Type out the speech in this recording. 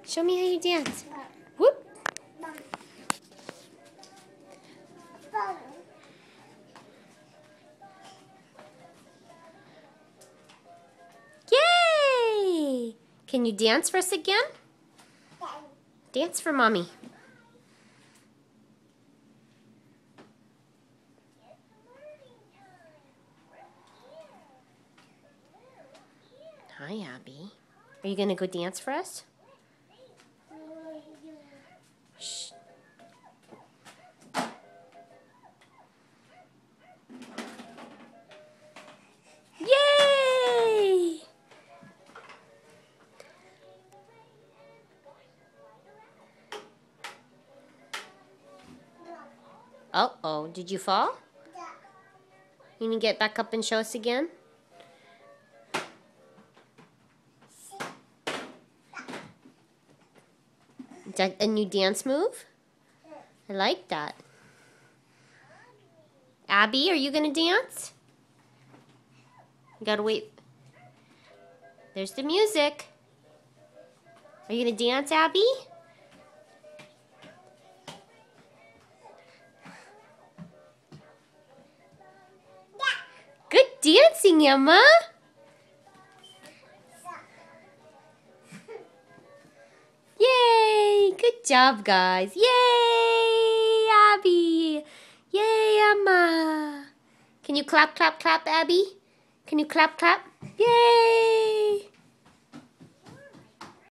Show me how you dance. Whoop. Yay! Can you dance for us again? Dance for Mommy. Hi, Abby. Are you going to go dance for us? Shh. Yay! Uh-oh, did you fall? You need to get back up and show us again? Is that a new dance move? I like that. Abby, are you going to dance? You gotta wait. There's the music. Are you going to dance, Abby? Good dancing, Emma. Yay! Good job, guys. Yay, Abby. Yay, Emma. Can you clap, clap, clap, Abby? Can you clap, clap? Yay!